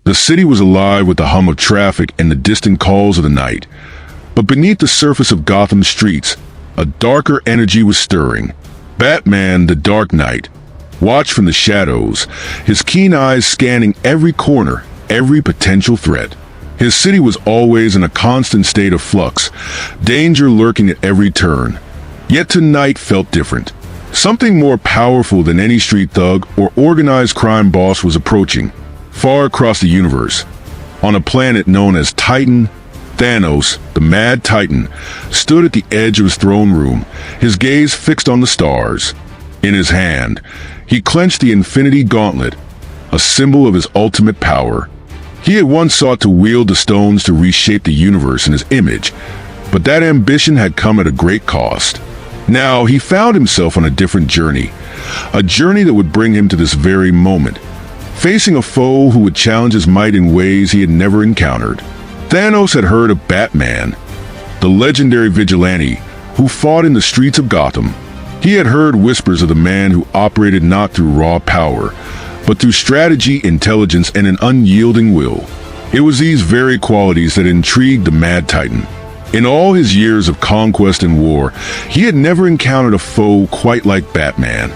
The city was alive with the hum of traffic and the distant calls of the night. But beneath the surface of Gotham's streets, a darker energy was stirring. Batman, the Dark Knight, watched from the shadows, his keen eyes scanning every corner, every potential threat. His city was always in a constant state of flux, danger lurking at every turn. Yet tonight felt different. Something more powerful than any street thug or organized crime boss was approaching, far across the universe. On a planet known as Titan, Thanos, the Mad Titan, stood at the edge of his throne room, his gaze fixed on the stars. In his hand, he clenched the Infinity Gauntlet, a symbol of his ultimate power. He had once sought to wield the stones to reshape the universe in his image, but that ambition had come at a great cost. Now he found himself on a different journey, a journey that would bring him to this very moment, facing a foe who would challenge his might in ways he had never encountered. Thanos had heard of Batman, the legendary vigilante who fought in the streets of Gotham. He had heard whispers of the man who operated not through raw power, but through strategy, intelligence, and an unyielding will. It was these very qualities that intrigued the Mad Titan. In all his years of conquest and war, he had never encountered a foe quite like Batman.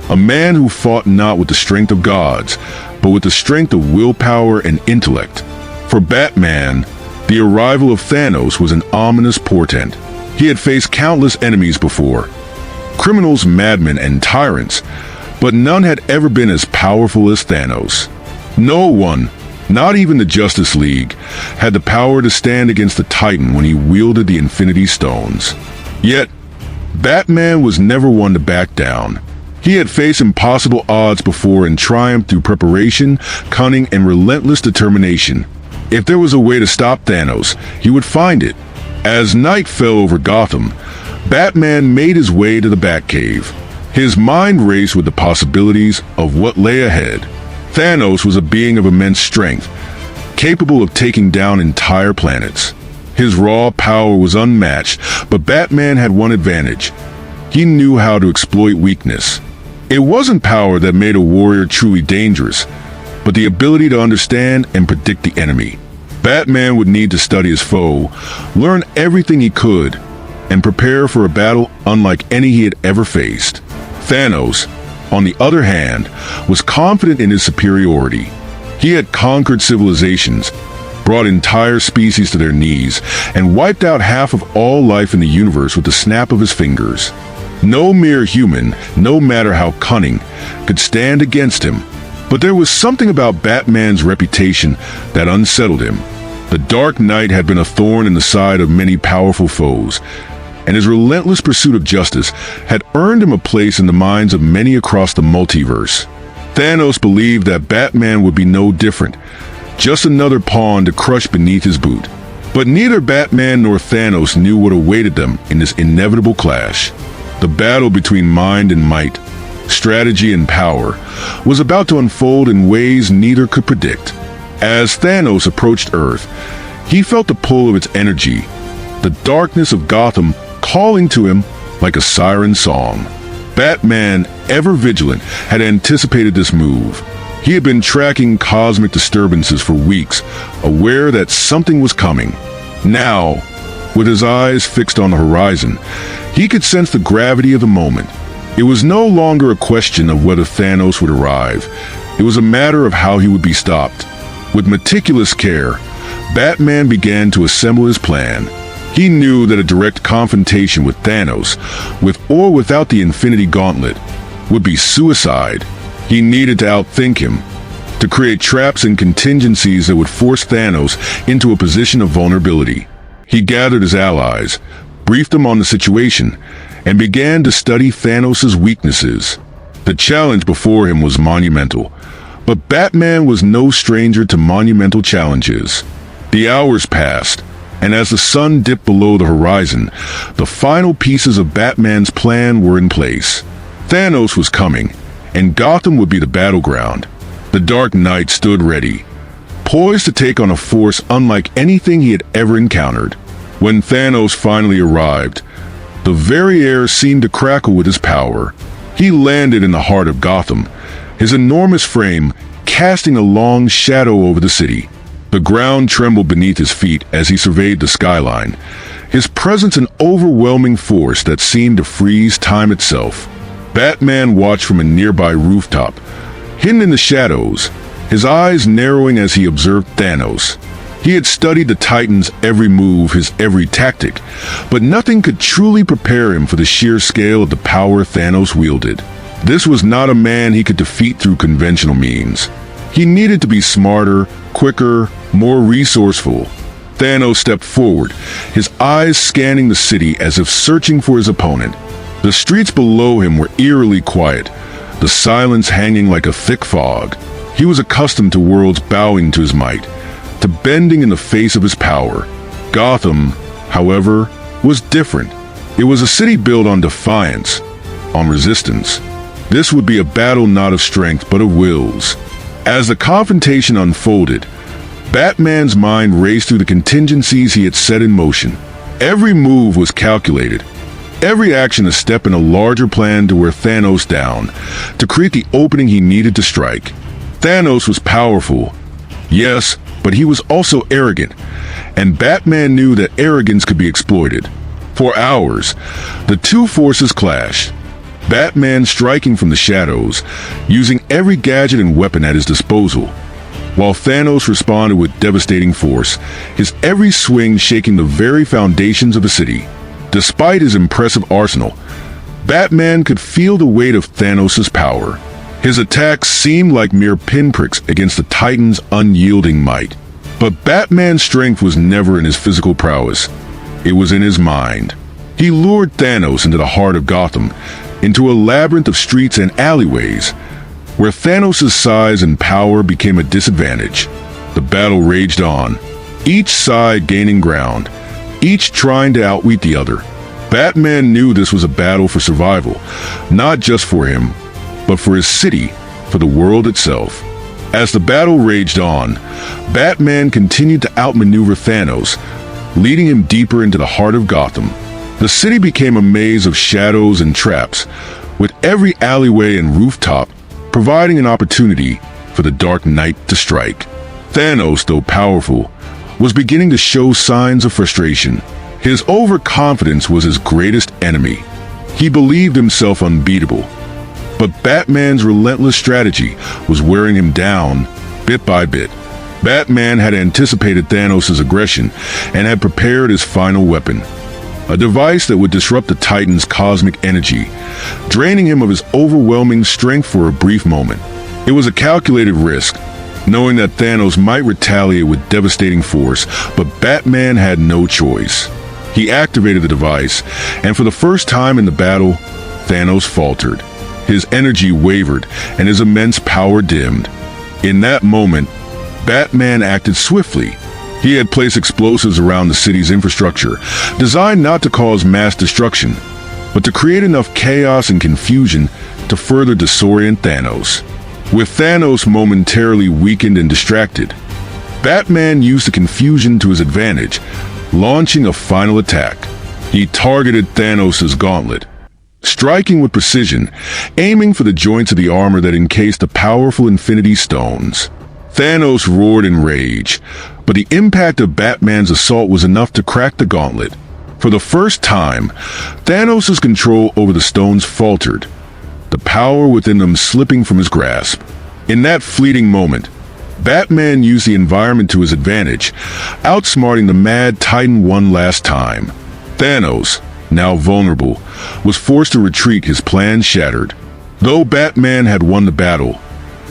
A man who fought not with the strength of gods, but with the strength of willpower and intellect. For Batman, the arrival of Thanos was an ominous portent. He had faced countless enemies before, criminals, madmen, and tyrants, but none had ever been as powerful as Thanos. No one, not even the Justice League, had the power to stand against the Titan when he wielded the Infinity Stones. Yet, Batman was never one to back down. He had faced impossible odds before and triumphed through preparation, cunning, and relentless determination. If there was a way to stop Thanos, he would find it. As night fell over Gotham, Batman made his way to the Batcave. His mind raced with the possibilities of what lay ahead. Thanos was a being of immense strength, capable of taking down entire planets. His raw power was unmatched, but Batman had one advantage. He knew how to exploit weakness. It wasn't power that made a warrior truly dangerous, but the ability to understand and predict the enemy. Batman would need to study his foe, learn everything he could, and prepare for a battle unlike any he had ever faced. Thanos, on the other hand, was confident in his superiority. He had conquered civilizations, brought entire species to their knees, and wiped out half of all life in the universe with the snap of his fingers. No mere human, no matter how cunning, could stand against him. But there was something about Batman's reputation that unsettled him. The Dark Knight had been a thorn in the side of many powerful foes, and his relentless pursuit of justice had earned him a place in the minds of many across the multiverse. Thanos believed that Batman would be no different, just another pawn to crush beneath his boot. But neither Batman nor Thanos knew what awaited them in this inevitable clash. The battle between mind and might, strategy and power, was about to unfold in ways neither could predict. As Thanos approached Earth, he felt the pull of its energy, the darkness of Gotham calling to him like a siren song. Batman, ever vigilant, had anticipated this move. He had been tracking cosmic disturbances for weeks, aware that something was coming. Now, with his eyes fixed on the horizon, he could sense the gravity of the moment. It was no longer a question of whether Thanos would arrive. It was a matter of how he would be stopped. With meticulous care, Batman began to assemble his plan. He knew that a direct confrontation with Thanos, with or without the Infinity Gauntlet, would be suicide. He needed to outthink him, to create traps and contingencies that would force Thanos into a position of vulnerability. He gathered his allies, briefed them on the situation, and began to study Thanos' weaknesses. The challenge before him was monumental, but Batman was no stranger to monumental challenges. The hours passed, and as the sun dipped below the horizon, the final pieces of Batman's plan were in place. Thanos was coming, and Gotham would be the battleground. The Dark Knight stood ready, poised to take on a force unlike anything he had ever encountered. When Thanos finally arrived, the very air seemed to crackle with his power. He landed in the heart of Gotham, his enormous frame casting a long shadow over the city. The ground trembled beneath his feet as he surveyed the skyline, his presence an overwhelming force that seemed to freeze time itself. Batman watched from a nearby rooftop, hidden in the shadows, his eyes narrowing as he observed Thanos. He had studied the Titan's every move, his every tactic, but nothing could truly prepare him for the sheer scale of the power Thanos wielded. This was not a man he could defeat through conventional means. He needed to be smarter, quicker, more resourceful. Thanos stepped forward, his eyes scanning the city as if searching for his opponent. The streets below him were eerily quiet, the silence hanging like a thick fog. He was accustomed to worlds bowing to his might, to bending in the face of his power. Gotham, however, was different. It was a city built on defiance, on resistance. This would be a battle not of strength but of wills. As the confrontation unfolded, Batman's mind raced through the contingencies he had set in motion. Every move was calculated, every action a step in a larger plan to wear Thanos down, to create the opening he needed to strike. Thanos was powerful, yes, but he was also arrogant, and Batman knew that arrogance could be exploited. For hours, the two forces clashed, Batman striking from the shadows, using every gadget and weapon at his disposal, while Thanos responded with devastating force, his every swing shaking the very foundations of the city. Despite his impressive arsenal, Batman could feel the weight of Thanos' power. His attacks seemed like mere pinpricks against the Titan's unyielding might. But Batman's strength was never in his physical prowess. It was in his mind. He lured Thanos into the heart of Gotham, into a labyrinth of streets and alleyways, where Thanos' size and power became a disadvantage. The battle raged on, each side gaining ground, each trying to outwit the other. Batman knew this was a battle for survival, not just for him, but for his city, for the world itself. As the battle raged on, Batman continued to outmaneuver Thanos, leading him deeper into the heart of Gotham. The city became a maze of shadows and traps, with every alleyway and rooftop providing an opportunity for the Dark Knight to strike. Thanos, though powerful, was beginning to show signs of frustration. His overconfidence was his greatest enemy. He believed himself unbeatable. But Batman's relentless strategy was wearing him down, bit by bit. Batman had anticipated Thanos' aggression and had prepared his final weapon, a device that would disrupt the Titan's cosmic energy, draining him of his overwhelming strength for a brief moment. It was a calculated risk, knowing that Thanos might retaliate with devastating force, but Batman had no choice. He activated the device, and for the first time in the battle, Thanos faltered. His energy wavered, and his immense power dimmed. In that moment, Batman acted swiftly. He had placed explosives around the city's infrastructure, designed not to cause mass destruction, but to create enough chaos and confusion to further disorient Thanos. With Thanos momentarily weakened and distracted, Batman used the confusion to his advantage, launching a final attack. He targeted Thanos' gauntlet, striking with precision, aiming for the joints of the armor that encased the powerful Infinity Stones. Thanos roared in rage, but the impact of Batman's assault was enough to crack the gauntlet. For the first time, Thanos' control over the stones faltered, the power within them slipping from his grasp. In that fleeting moment, Batman used the environment to his advantage, outsmarting the mad Titan one last time. Thanos, now vulnerable, was forced to retreat, his plans shattered. Though Batman had won the battle,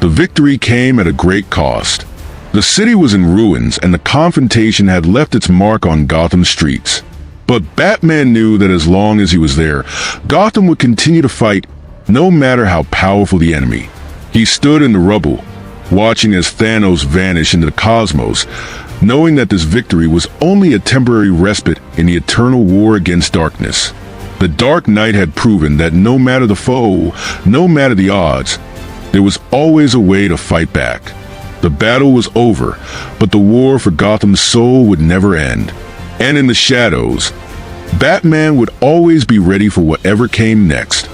the victory came at a great cost. The city was in ruins and the confrontation had left its mark on Gotham's streets. But Batman knew that as long as he was there, Gotham would continue to fight, no matter how powerful the enemy. He stood in the rubble, watching as Thanos vanished into the cosmos, knowing that this victory was only a temporary respite in the eternal war against darkness. The Dark Knight had proven that no matter the foe, no matter the odds, there was always a way to fight back. The battle was over, but the war for Gotham's soul would never end. And in the shadows, Batman would always be ready for whatever came next.